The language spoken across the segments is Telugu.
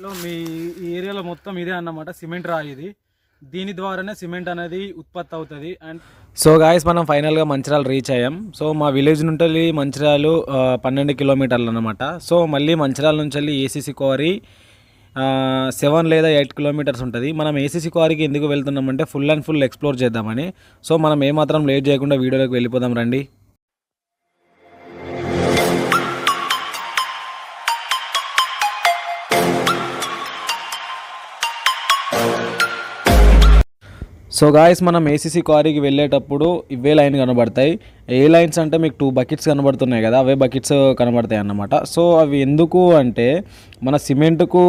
మీ ఈ ఏరియాలో మొత్తం ఇదే అన్నమాట సిమెంట్ రాయి ఇది. దీని ద్వారానే సిమెంట్ అనేది ఉత్పత్తి అవుతుంది. అండ్ సో గాయస్ మనం ఫైనల్గా మంచిర్యాల రీచ్ అయ్యాం. సో మా విలేజ్ నుండి మంచిర్యాల 12 కిలోమీటర్లు అనమాట. సో మళ్ళీ మంచిర్యాల నుంచి వెళ్ళి ఏసీసీ క్వారీ 7 లేదా 8 కిలోమీటర్స్ ఉంటుంది. మనం ఏసీసీ క్వారీకి ఎందుకు వెళ్తున్నామంటే ఫుల్ అండ్ ఫుల్ ఎక్స్ప్లోర్ చేద్దామని. సో మనం ఏమాత్రం లేట్ చేయకుండా వీడియోలోకి వెళ్ళిపోదాం రండి. సో గాయస్ మనం ఏసీసీ క్వారీకి వెళ్ళేటప్పుడు ఇవే లైన్ కనబడతాయి. ఏ లైన్స్ అంటే మీకు 2 బకెట్స్ కనబడుతున్నాయి కదా, అవే బకెట్స్ కనబడతాయి అన్నమాట. సో అవి ఎందుకు అంటే మన సిమెంట్కు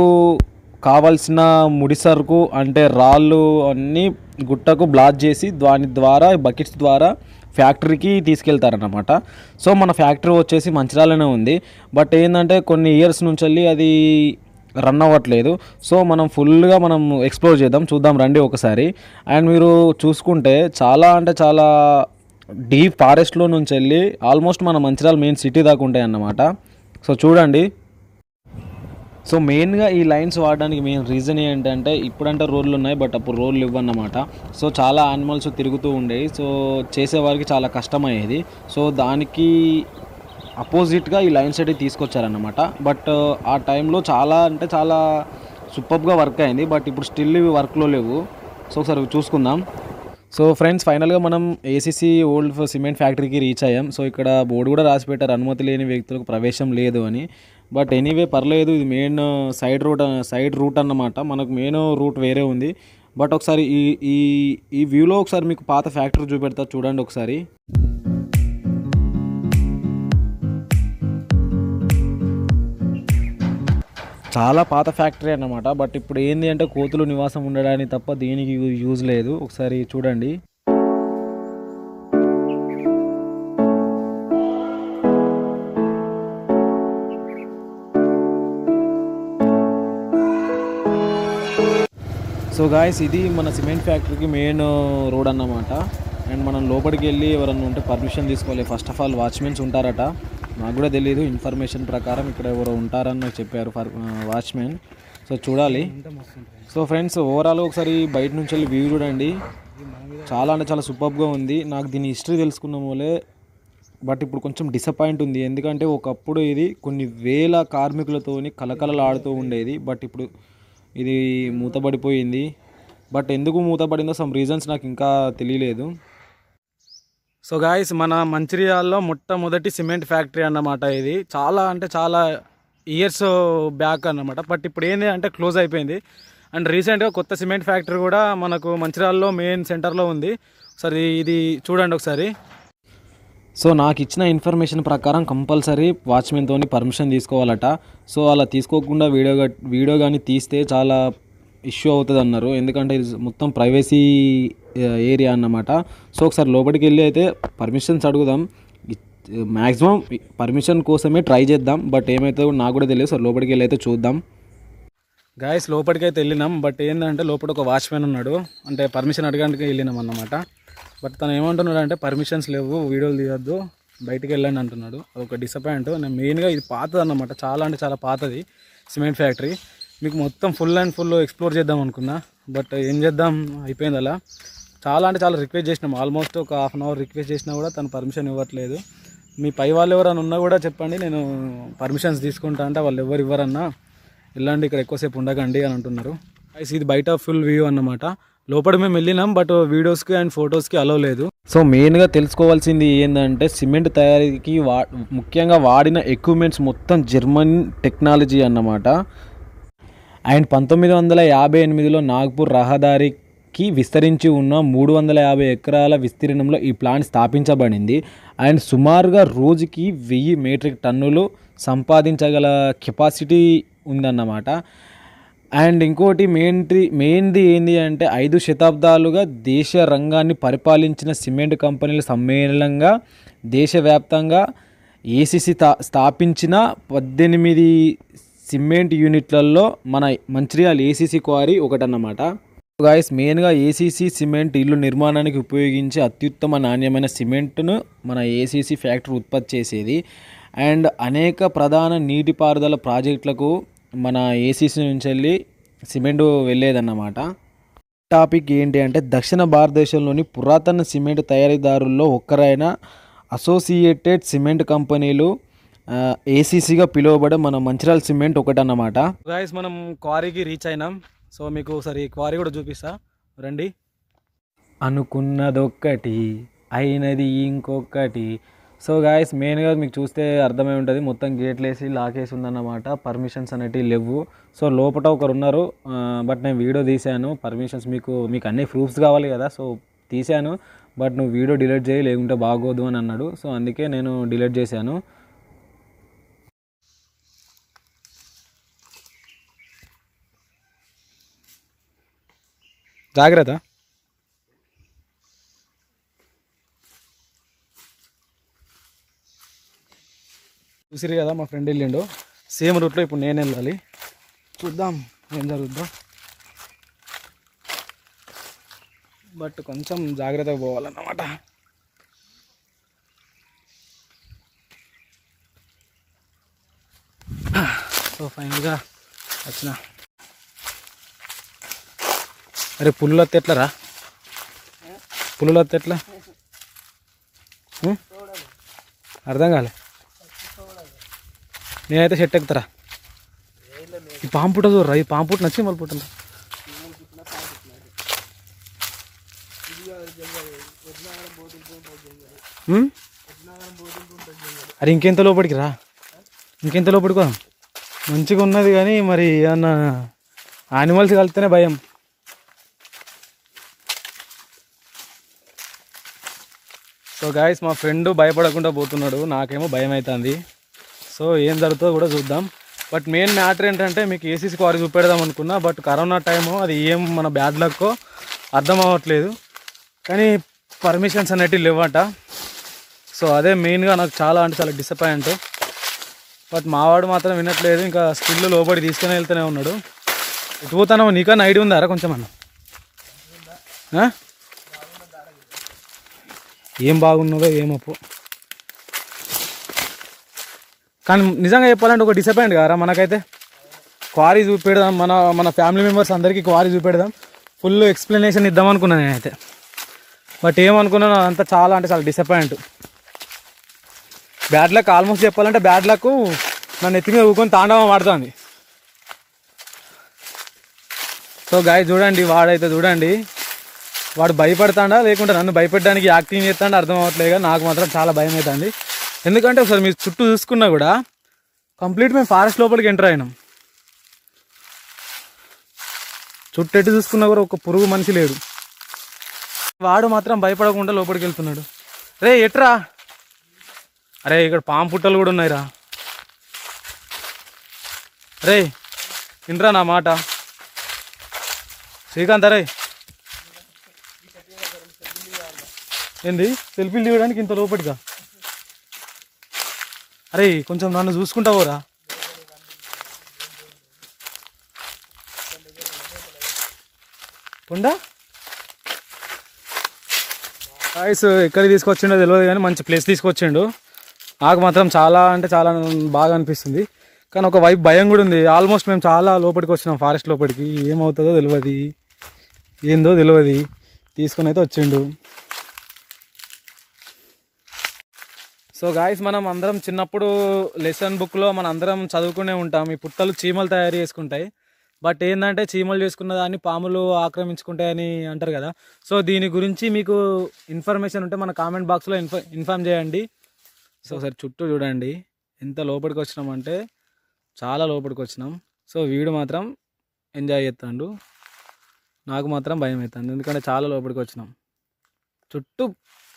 కావాల్సిన ముడి సరుకు అంటే రాళ్ళు అన్నీ గుట్టకు బ్లాక్ చేసి దాని ద్వారా బకెట్స్ ద్వారా ఫ్యాక్టరీకి తీసుకెళ్తారన్నమాట. సో మన ఫ్యాక్టరీ వచ్చేసి మంచిర్యాలనే ఉంది. బట్ ఏంటంటే కొన్ని ఇయర్స్ నుంచి వెళ్ళి అది రన్ అవ్వట్లేదు. సో మనం ఫుల్గా మనం ఎక్స్ప్లోర్ చేద్దాం, చూద్దాం రండి ఒకసారి. అండ్ మీరు చూసుకుంటే చాలా అంటే చాలా డీప్ ఫారెస్ట్లో నుంచి వెళ్ళి ఆల్మోస్ట్ మన మంచిర్యాల మెయిన్ సిటీ దాకా ఉంటాయి అన్నమాట. సో చూడండి. సో మెయిన్గా ఈ లైన్స్ వాడడానికి మెయిన్ రీజన్ ఏంటంటే ఇప్పుడంటే రోడ్లు ఉన్నాయి, బట్ అప్పుడు రోడ్లు ఇవ్వన్నమాట. సో చాలా యానిమల్స్ తిరుగుతూ ఉండేవి. సో చేసేవారికి చాలా కష్టమయ్యేది. సో దానికి అపోజిట్గా ఈ లైన్స్ అయితే తీసుకొచ్చారన్నమాట. బట్ ఆ టైంలో చాలా అంటే చాలా సూపర్గా వర్క్ అయింది. బట్ ఇప్పుడు స్టిల్ ఇవి వర్క్లో లేవు. సో ఒకసారి చూసుకుందాం. సో ఫ్రెండ్స్ ఫైనల్గా మనం ఏసీసీ ఓల్డ్ సిమెంట్ ఫ్యాక్టరీకి రీచ్ అయ్యాం. సో ఇక్కడ బోర్డు కూడా రాసి పెట్టారు, అనుమతి లేని వ్యక్తులకు ప్రవేశం లేదు అని. బట్ ఎనీవే పర్లేదు, ఇది మెయిన్ సైడ్ రూట్ అన్నమాట. మనకు మెయిన్ రూట్ వేరే ఉంది. బట్ ఒకసారి ఈ ఈ ఈ వ్యూలో ఒకసారి మీకు పాత ఫ్యాక్టరీ చూపెడతా, చూడండి ఒకసారి. చాలా పాత ఫ్యాక్టరీ అన్నమాట. బట్ ఇప్పుడు ఏంది అంటే కోతులు నివాసం ఉండడానికి తప్ప దీనికి యూజ్ లేదు. ఒకసారి చూడండి. సో గాయస్ ఇది మన సిమెంట్ ఫ్యాక్టరీకి మెయిన్ రోడ్ అన్నమాట. అండ్ మనం లోపలికి వెళ్ళి ఎవరన్నా ఉంటే పర్మిషన్ తీసుకోవాలి. ఫస్ట్ ఆఫ్ ఆల్ వాచ్మెన్స్ ఉంటారట, నాకు కూడా తెలియదు. ఇన్ఫర్మేషన్ ప్రకారం ఇక్కడ ఎవరో ఉంటారని నాకు చెప్పారు వాచ్మెన్. సో చూడాలి. సో ఫ్రెండ్స్ ఓవరాల్ ఒకసారి బయట నుంచి వెళ్ళి వ్యూ చూడండి. చాలా అంటే చాలా సూపర్గా ఉంది. నాకు దీని హిస్టరీ తెలుసుకున్న మూలే, బట్ ఇప్పుడు కొంచెం డిసప్పాయింట్ ఉంది. ఎందుకంటే ఒకప్పుడు ఇది కొన్ని వేల కార్మికులతోని కలకలలాడుతూ ఉండేది. బట్ ఇప్పుడు ఇది మూతపడిపోయింది. బట్ ఎందుకు మూతపడిందో సమ్ రీజన్స్ నాకు ఇంకా తెలియలేదు. సో గాయస్ మన మంచిర్యాలలో మొట్టమొదటి సిమెంట్ ఫ్యాక్టరీ అన్నమాట ఇది. చాలా అంటే చాలా ఇయర్స్ బ్యాక్ అన్నమాట. బట్ ఇప్పుడు ఏంటి అంటే క్లోజ్ అయిపోయింది. అండ్ రీసెంట్గా కొత్త సిమెంట్ ఫ్యాక్టరీ కూడా మనకు మంచిర్యాలలో మెయిన్ సెంటర్లో ఉంది. సరే ఇది చూడండి ఒకసారి. సో నాకు ఇచ్చిన ఇన్ఫర్మేషన్ ప్రకారం కంపల్సరీ వాచ్మెన్తో పర్మిషన్ తీసుకోవాలట. సో అలా తీసుకోకుండా వీడియో కానీ తీస్తే చాలా ఇష్యూ అవుతుంది అన్నారు. ఎందుకంటే ఇది మొత్తం ప్రైవసీ ఏరియా అన్నమాట. సో ఒకసారి లోపలికి వెళ్ళి అయితే పర్మిషన్స్ అడుగుదాం. మ్యాక్సిమం పర్మిషన్ కోసమే ట్రై చేద్దాం. బట్ ఏమైతే నాకు కూడా తెలియదు. సో లోపలికి వెళ్ళి అయితే చూద్దాం. గాయస్ లోపలికి అయితే వెళ్ళినాం. బట్ ఏంటంటే లోపల ఒక వాచ్మెన్ ఉన్నాడు, అంటే పర్మిషన్ అడగడానికి వెళ్ళినాం అన్నమాట. బట్ తను ఏమంటున్నాడు అంటే పర్మిషన్స్ లేవు, వీడియోలు తీయొద్దు, బయటికి వెళ్ళండి అంటున్నాడు. అదొక డిసప్పాయింట్. నేను మెయిన్గా ఇది పాతది అన్నమాట, చాలా అంటే చాలా పాతది సిమెంట్ ఫ్యాక్టరీ. మీకు మొత్తం ఫుల్ అండ్ ఫుల్ ఎక్స్ప్లోర్ చేద్దాం అనుకున్నా, బట్ ఏం చేద్దాం అయిపోయింది అలా. చాలా అంటే చాలా రిక్వెస్ట్ చేసినాం, ఆల్మోస్ట్ ఒక హాఫ్ అన్ అవర్ రిక్వెస్ట్ చేసినా కూడా తను పర్మిషన్ ఇవ్వట్లేదు. మీ పై వాళ్ళు ఎవరైనా ఉన్నా కూడా చెప్పండి, నేను పర్మిషన్స్ తీసుకుంటా అంటే వాళ్ళు ఎవరు ఇవ్వరన్నా, వెళ్ళండి ఇక్కడ ఎక్కువసేపు ఉండకండి అని అంటున్నారు. ఇది బయట ఫుల్ వ్యూ అన్నమాట. లోపల మేము వెళ్ళినాం, బట్ వీడియోస్కి అండ్ ఫొటోస్కి అలో లేదు. సో మెయిన్గా తెలుసుకోవాల్సింది ఏంటంటే సిమెంట్ తయారీకి ముఖ్యంగా వాడిన ఎక్విప్మెంట్స్ మొత్తం జర్మన్ టెక్నాలజీ అన్నమాట. అండ్ 1958లో నాగ్పూర్ రహదారికి విస్తరించి ఉన్న 350 ఎకరాల విస్తీర్ణంలో ఈ ప్లాంట్ స్థాపించబడింది. అండ్ సుమారుగా రోజుకి 1000 మెట్రిక్ టన్నులు సంపాదించగల కెపాసిటీ ఉందన్నమాట. అండ్ ఇంకోటి మెయిన్ది ఏంటి అంటే 5 శతాబ్దాలుగా దేశ రంగాన్ని పరిపాలించిన సిమెంట్ కంపెనీల సమ్మేళనంగా దేశవ్యాప్తంగా ఏసీసీ స్థాపించిన 18 సిమెంట్ యూనిట్లలో మన మంచిర్యాల ఏసీసీ క్వారీ ఒకటన్నమాట. గాయస్ మెయిన్గా ఏసీసీ సిమెంట్ ఇల్లు నిర్మాణానికి ఉపయోగించే అత్యుత్తమ నాణ్యమైన సిమెంట్ను మన ఏసీసీ ఫ్యాక్టరీ ఉత్పత్తి చేసేది. అండ్ అనేక ప్రధాన నీటిపారుదల ప్రాజెక్టులకు మన ఏసీసీ నుంచి వెళ్ళి సిమెంట్ వెళ్ళేదన్నమాట. టాపిక్ ఏంటి అంటే దక్షిణ భారతదేశంలోని పురాతన సిమెంట్ తయారీదారుల్లో ఒక్కరైన అసోసియేటెడ్ సిమెంట్ కంపెనీలు ఏసీసీగా పిలువబడే మన మంచిర్యాల సిమెంట్ ఒకటన్నమాట. గైస్ మనం క్వారీకి రీచ్ అయినాం. సో మీకు ఒకసారి క్వారీ కూడా చూపిస్తా రండి. అనుకున్నదొక్కటి అయినది ఇంకొకటి. సో గాయస్ మెయిన్గా మీకు చూస్తే అర్థమై ఉంటుంది, మొత్తం గేట్లు వేసి లాకేసి ఉందన్నమాట. పర్మిషన్స్ అనేటివి లేవు. సో లోపల ఒకరు ఉన్నారు, బట్ నేను వీడియో తీశాను. పర్మిషన్స్ మీకు అన్ని ప్రూఫ్స్ కావాలి కదా, సో తీశాను. బట్ నువ్వు వీడియో డిలీట్ చేయి లేకుంటే బాగోదు అని అన్నాడు. సో అందుకే నేను డిలీట్ చేశాను. జాగ్రత్త. చూసిరు కదా మా ఫ్రెండ్ వెళ్ళిండు సేమ్ రూట్లో. ఇప్పుడు నేను వెళ్ళాలి, చూద్దాం ఏం జరుగుద్దో. బట్ కొంచెం జాగ్రత్తగా పోవాలన్నమాట. సో ఫైనల్గా వచ్చిన. అరే పుల్లులత్తి ఎట్లరా, పుల్లులత్తి ఎట్లా అర్థం కాలే. నేనైతే షెట్ ఎక్కుతారా. ఈ పాము పుట్ట చూడరా, ఈ పాము పుట్ట నచ్చి మళ్ళీ పుట్ట. అరే ఇంకెంత లోపలికి రా, ఇంకెంత లోపలికి రా. మంచిగా ఉన్నది కానీ మరి ఏమన్నా యానిమల్స్ కలిస్తేనే భయం. సో గాయస్ మా ఫ్రెండ్ భయపడకుండా పోతున్నాడు, నాకేమో భయం అవుతుంది. సో ఏం జరుగుతుందో కూడా చూద్దాం. బట్ మెయిన్ మ్యాటర్ ఏంటంటే మీకు ఏసీసీ క్వారీ చూపెడదాం అనుకున్నా, బట్ కరోనా టైము అది ఏం మన బ్యాడ్ లక్కో అర్థం అవ్వట్లేదు. కానీ పర్మిషన్స్ అనేటివి లేవట. సో అదే మెయిన్గా నాకు చాలా అంటే చాలా డిసప్పాయింట్. బట్ మావాడు మాత్రం వినట్లేదు, ఇంకా స్కిల్ లోపడి తీసుకుని వెళ్తూనే ఉన్నాడు. ఎటు పోతానో నీకన్నా ఐడియా ఉందారా కొంచెం అన్న? ఏం బాగున్నదో ఏమప్పు. కానీ నిజంగా చెప్పాలంటే ఒక డిసప్పాయింట్ కారా మనకైతే. క్వారీ చూపెడదాం, మన ఫ్యామిలీ మెంబర్స్ అందరికీ క్వారీ చూపెడదాం, ఫుల్ ఎక్స్ప్లెనేషన్ ఇద్దాం అనుకున్నాను నేనైతే. బట్ ఏమనుకున్నాను అంతా చాలా అంటే చాలా డిసప్పాయింట్. బ్యాడ్ లక్ ఆల్మోస్ట్ చెప్పాలంటే బ్యాడ్ లక్ నన్ను ఎత్తి మీద ఊకొని తాండవం ఆడుతుంది. సో గాయ చూడండి, వాడైతే చూడండి, వాడు భయపడతాడా లేకుంటే నన్ను భయపెట్టడానికి యాక్టింగ్ చేస్తాడా అర్థం అవ్వట్లేదు. నాకు మాత్రం చాలా భయం అవుతుంది. ఎందుకంటే ఒకసారి మీరు చుట్టూ చూసుకున్నా కూడా కంప్లీట్ మేము ఫారెస్ట్ లోపలికి ఎంటర్ అయినాం. చుట్టూ ఎటు చూసుకున్నా కూడా ఒక పురుగు మనిషి లేడు. వాడు మాత్రం భయపడకుండా లోపలికి వెళ్తున్నాడు. రే ఎట్రా, అరే ఇక్కడ పాము పుట్టలు కూడా ఉన్నాయిరా. రే వినరా నా మాట. శ్రీకాంత్ అరే ఏంది సెల్ఫీలు దిగడానికి ఇంత లోపలిగా? అరే కొంచెం నన్ను చూసుకుంటావురా. కొండ గాయ్స్ ఎక్కడికి తీసుకొచ్చిండో తెలియదు కానీ మంచి ప్లేస్ తీసుకొచ్చిండు. నాకు మాత్రం చాలా అంటే చాలా బాగా అనిపిస్తుంది. కానీ ఒక వైపు భయం కూడా ఉంది. ఆల్మోస్ట్ మేము చాలా లోపలికి వచ్చినాం, ఫారెస్ట్ లోపలికి. ఏమవుతుందో తెలియదు, ఏందో తెలియదు. తీసుకొని అయితే వచ్చిండు. సో గాయస్ మనం అందరం చిన్నప్పుడు లెసన్ బుక్లో మన అందరం చదువుకునే ఉంటాం, ఈ పుట్టలు చీమలు తయారు చేసుకుంటాయి. బట్ ఏంటంటే చీమలు చేసుకున్న దాన్ని పాములు ఆక్రమించుకుంటాయని అంటారు కదా. సో దీని గురించి మీకు ఇన్ఫర్మేషన్ ఉంటే మన కామెంట్ బాక్స్లో ఇన్ఫార్మ్ చేయండి. సో ఒకసారి చుట్టూ చూడండి, ఎంత లోపలికి వచ్చినామంటే చాలా లోపలికి వచ్చినాం. సో వీడు మాత్రం ఎంజాయ్ చేస్తాడు, నాకు మాత్రం భయం అవుతుంది ఎందుకంటే చాలా లోపలికి వచ్చినాం. చుట్టూ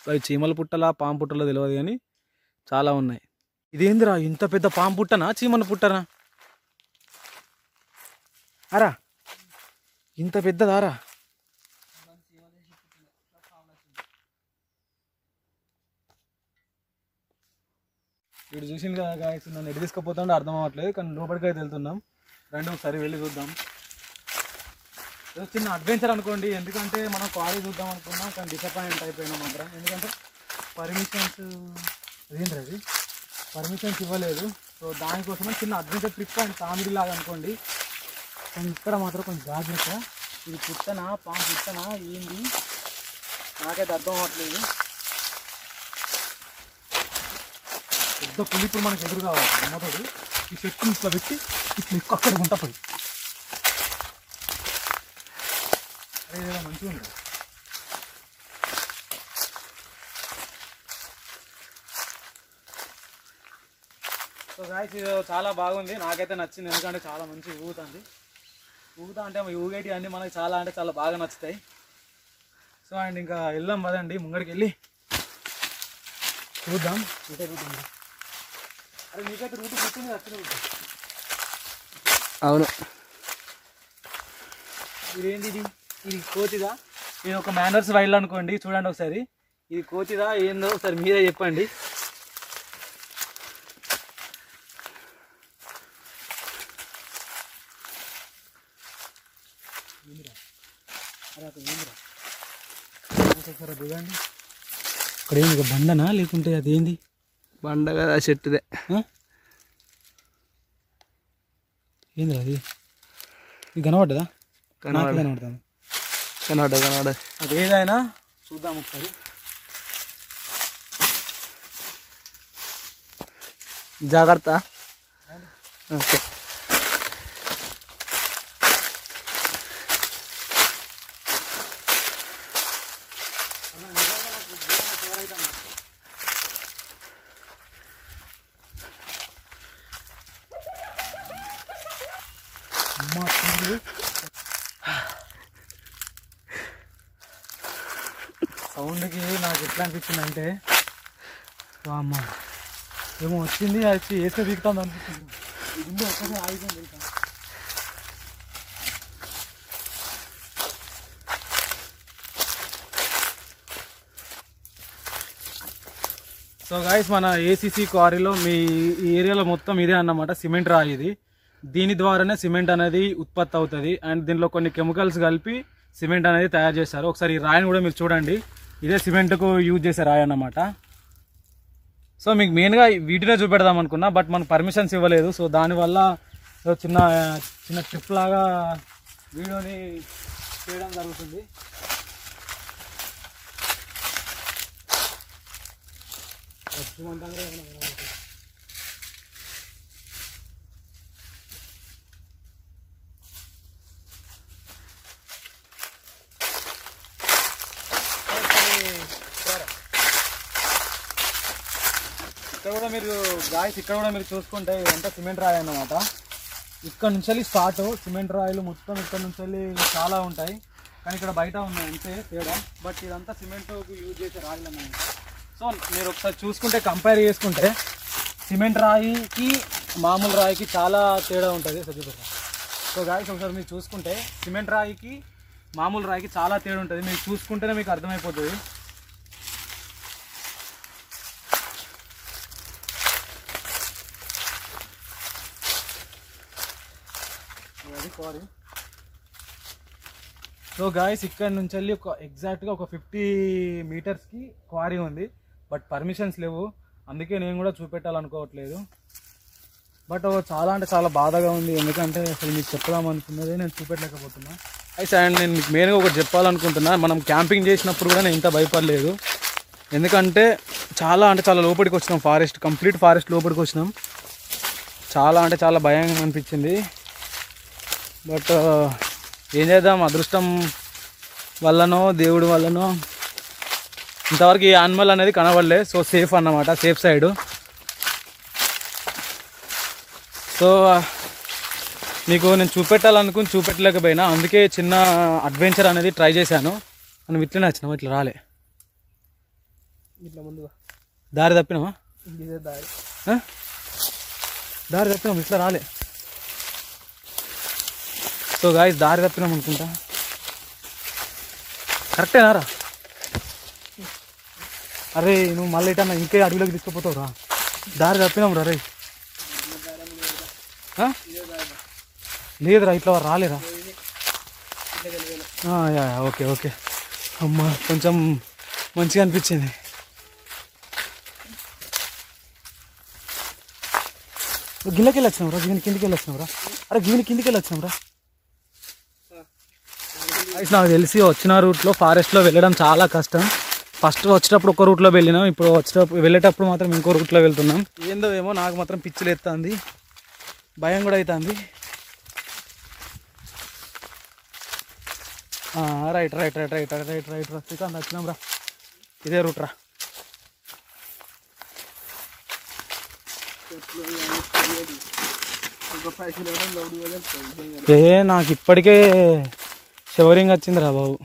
అవి చీమల పుట్టలా పాము పుట్టలో తెలియదు కానీ చాలా ఉన్నాయి. ఇదేందిరా ఇంత పెద్ద పాము పుట్టనా చీమల పుట్టనా? అరా ఇంత పెద్దదారా? వీడు చూసింది కదా గాయస్, నన్ను ఎటు తీసుకుపోతుండో అర్థం అవ్వట్లేదు. కానీ లోపలికి అయితే వెళ్తున్నాం, రండి ఒకసారి వెళ్ళి చూద్దాం. చిన్న అడ్వెంచర్ అనుకోండి, ఎందుకంటే మనం క్వారీ చూద్దాం అనుకున్నాం కానీ డిసప్పాయింట్ అయిపోయినాం మాత్రం. ఎందుకంటే పర్మిషన్స్ ఏంటి అది పర్మిషన్స్ ఇవ్వలేదు. సో దానికోసమే చిన్న అడ్వెంచర్ ట్రిప్ అండ్ కామెడీ లాగా అనుకోండి. కానీ ఇక్కడ మాత్రం కొంచెం జాగ్రత్త. ఇది పుట్టనా పాము పుట్టనా ఏంది నాకైతే అర్థం అవ్వట్లేదు. పెద్ద పులి ఇప్పుడు మనకు ఎదురు కావాలి. అమ్మతోడు ఈ చెట్టు ఇట్లా పెట్టి ఇట్లా ఎక్కువ అక్కడ గుంట పోయి అదే ఏదో మంచిగా ఉంది. సో గాయ్స్ ఇది చాలా బాగుంది, నాకైతే నచ్చింది. ఎందుకంటే చాలా మంచి ఊగుతుంది. ఊగుతా అంటే ఊగేటి అన్నీ మనకి చాలా అంటే చాలా బాగా నచ్చుతాయి. సో అండ్ ఇంకా వెళ్దాం పదండి, ముంగడికి వెళ్ళి చూద్దాం. ఇటే చూద్దాం. అరే నీకైతే రూట్ గుర్తుంది వచ్చిన రూట్. అవును. ఇదేంటి ఇది కోతిదా? నేను ఒక మేనర్స్ వైల్డ్ అనుకోండి. చూడండి ఒకసారి, ఇది కోతిదా ఏందో ఒకసారి మీరే చెప్పండి. ఒకసారి దిగండి. ఇక్కడ ఏంది బండనా లేకుంటే అదేంది? బండ కదా, చెట్టుదే. ఏంది అది? ఇది కనబడ్డదా? కనబడుతుంది. కనబడ్డ అది ఏదైనా చూద్దాం ఒకసారి. జాగ్రత్త. ఓకే. సౌండ్కి నాకు ఎట్లా అనిపించింది అంటే అమ్మ ఏమో వచ్చింది, వచ్చి వేస్తే దిగుతుంది అనిపిస్తుంది. ఇది ఒక్కసారి ఆగిపోయింది వెళ్తాను. సో గాయస్ మన ఏసీసీ క్వారీలో మీ ఏరియాలో మొత్తం ఇదే అన్నమాట, సిమెంట్ రాయి ఇది. దీని ద్వారానే సిమెంట్ అనేది ఉత్పత్తి అవుతుంది. అండ్ దీనిలో కొన్ని కెమికల్స్ కలిపి సిమెంట్ అనేది తయారు చేస్తారు. ఒకసారి ఈ రాయిని కూడా మీరు చూడండి, ఇదే సిమెంట్కు యూజ్ చేసే రాయి అన్నమాట. సో మీకు మెయిన్గా వీటినే చూపెడదాం అనుకున్నా, బట్ మనకు పర్మిషన్స్ ఇవ్వలేదు. సో దానివల్ల చిన్న చిన్న ట్రిప్ లాగా వీడియోని చేయడం జరుగుతుంది. ఇక్కడ కూడా మీరు గాయస్ ఇక్కడ కూడా మీరు చూసుకుంటే ఇదంతా సిమెంట్ రాయి అన్నమాట. ఇక్కడ నుంచి స్టార్ట్ సిమెంట్ రాయిలు మొత్తం ఇక్కడ నుంచి చాలా ఉంటాయి, కానీ ఇక్కడ బయట ఉన్నాయి అంతే తేడా. బట్ ఇదంతా సిమెంట్ యూజ్ చేసే రాయిలు అన్నమాట. సో మీరు ఒకసారి చూసుకుంటే కంపేర్ చేసుకుంటే సిమెంట్ రాయికి మామూలు రాయికి చాలా తేడా ఉంటుంది. సో గాయస్ ఒకసారి మీరు చూసుకుంటే సిమెంట్ రాయికి మామూలు రాయికి చాలా తేడా ఉంటుంది. మీరు చూసుకుంటేనే మీకు అర్థమైపోతుంది. సో గాయస్ ఇక్కడ నుంచి వెళ్ళి ఒక ఎగ్జాక్ట్గా ఒక 50 మీటర్స్కి క్వారీ ఉంది, బట్ పర్మిషన్స్ లేవు. అందుకే నేను కూడా చూపెట్టాలనుకోవట్లేదు. బట్ చాలా అంటే చాలా బాధగా ఉంది, ఎందుకంటే అసలు మీకు చెప్దాం అనుకున్నది నేను చూపెట్టలేకపోతున్నా. అయితే అండ్ నేను మీకు మెయిన్గా ఒకటి చెప్పాలనుకుంటున్నా, మనం క్యాంపింగ్ చేసినప్పుడు కూడా నేను ఇంత భయపడలేదు. ఎందుకంటే చాలా అంటే చాలా లోపలికి వచ్చినాం, కంప్లీట్ ఫారెస్ట్ లోపలికి వచ్చినాం. చాలా అంటే చాలా భయంగా అనిపించింది. బట్ ఏం చేద్దాం, అదృష్టం వల్లనో దేవుడి వల్లనో ఇంతవరకు ఈ యానిమల్ అనేది కనబడలే. సో సేఫ్ అన్నమాట, సేఫ్ సైడ్. సో మీకు నేను చూపెట్టలేకపోయినా, అందుకే చిన్న అడ్వెంచర్ అనేది ట్రై చేశాను. మనం ఇట్లనే వచ్చినామా, ఇట్లా రాలే, ఇట్లా ముందుగా దారి తప్పినామా? ఇదే దారి తప్పినాం, ఇట్లా రాలే. సో గాయస్ దారి తప్పినాం అనుకుంటా. కరెక్టేనారా? అరే నువ్వు మళ్ళీ ఇటన్నా ఇంకే అడవిలోకి తీసుకుపోతావు రా. దారి తప్పినాం రా. రే లేదురా, ఇట్లా రాలేరా? Okay okay. అమ్మా కొంచెం మంచిగా అనిపించింది. గిన్నెకి వెళ్ళి వచ్చినాం రా, గిన్నె కిందికి వెళ్ళి వచ్చినాం రా. అరే గిన్నె కిందికి వెళ్ళి వచ్చినాం రా. నాకు తెలిసి వచ్చిన రూట్లో ఫారెస్ట్లో వెళ్ళడం చాలా కష్టం. ఫస్ట్ వచ్చేటప్పుడు ఒక రూట్లో వెళ్ళినాం, ఇప్పుడు వెళ్ళేటప్పుడు మాత్రం ఇంకో రూట్లో వెళ్తున్నాం. ఏందో ఏమో నాకు మాత్రం పిచ్చిలు ఎత్తుంది, భయం కూడా అవుతుంది. Right right right right right right రా శ్రీకాంత్, వచ్చినాం రా, ఇదే రూట్ రా. నాకు ఇప్పటికే షవరింగ్ వచ్చింది రా బాబు,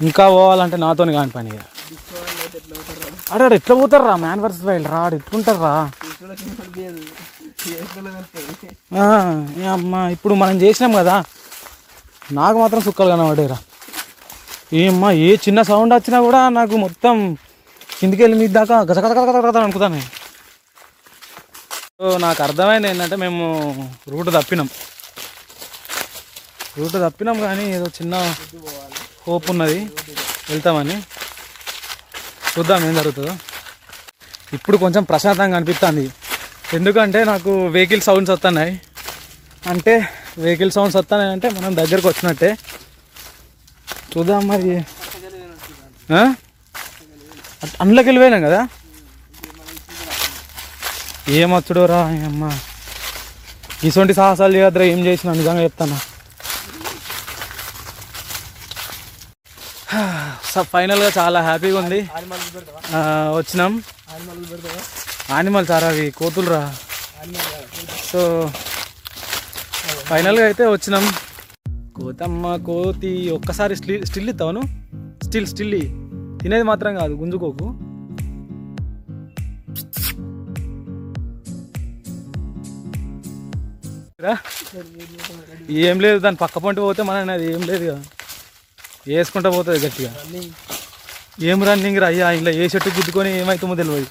ఇంకా పోవాలంటే నాతో కాని పని. ఆడ ఎట్లా పోతారు రా, మ్యాన్ వర్సెస్ వైల్డ్ రా, ఎట్లుంటారు రా అమ్మా. ఇప్పుడు మనం చేసినాం కదా, నాకు మాత్రం సుక్కలు కనబడేరా. ఏమ్మా ఏ చిన్న సౌండ్ వచ్చినా కూడా నాకు మొత్తం కిందికి వెళ్ళి మీద దాకా గజగజ అనుకుతాను. సో నాకు అర్థమైంది ఏంటంటే మేము రూట్ తప్పినాం కానీ ఏదో చిన్న హోప్ ఉన్నది వెళ్తామని. చూద్దాం ఏం జరుగుతుందో. ఇప్పుడు కొంచెం ప్రశాంతంగా అనిపిస్తుంది, ఎందుకంటే నాకు వెహికల్ సౌండ్స్ వస్తున్నాయి. అంటే వెహికల్ సౌండ్స్ వస్తున్నాయి అంటే మనం దగ్గరకు వచ్చినట్టే. చూద్దాం మరి. అందులోకి వెళ్ళిపోయినాం కదా, ఏమొచ్చుడో రా అమ్మ. ఇటువంటి సాహసాలు చేయద్దురా, ఏం చేసినా నిజంగా చెప్తాను. ఫైనల్గా చాలా హ్యాపీగా ఉంది. వచ్చినాం. యానిమల్స్ ఆరా, అవి కోతులు రా. సో ఫైనల్గా అయితే వచ్చినాం. కోతమ్మ కోతి, ఒక్కసారి స్టిల్ ఇస్తాను. స్టిల్ తినేది మాత్రం కాదు, గుంజుకోకు. ఏం లేదు, దాని పక్క పంటి పోతే మన అది ఏం లేదు కదా, వేసుకుంటా పోతుంది గట్టిగా. ఏం రన్నింగ్ రా అయ్యా, ఇలా ఏ చెట్టు గుద్దుకొని ఏమవుతుందో తెలియదు.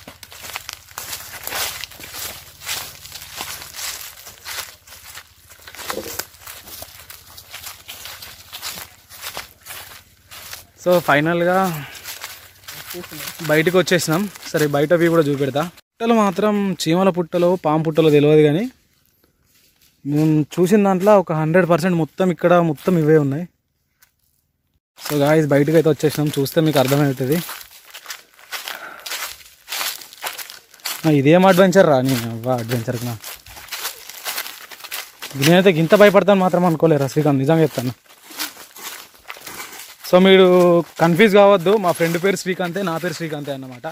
సో ఫైనల్గా బయటకు వచ్చేసినాం. సరే బయట వ్యూ కూడా చూపెడతా. పుట్టలు మాత్రం చీమల పుట్టలో పాము పుట్టలో తెలియదు, కానీ మేము చూసిన దాంట్లో ఒక 100% మొత్తం ఇక్కడ మొత్తం ఇవే ఉన్నాయి. సో గాయ్స్ బయటకు అయితే వచ్చేసినాం, చూస్తే మీకు అర్థమవుతుంది. ఇదేం అడ్వెంచర్ రా, నేను అడ్వెంచర్కి నేనైతే ఇంత భయపడతాను మాత్రం అనుకోలేరా శ్రీకాంత్, నిజంగా చెప్తాను. సో మీరు కన్ఫ్యూజ్ కావద్దు, మా ఫ్రెండ్ పేరు శ్రీకాంతే, నా పేరు శ్రీకాంతే అన్నమాట.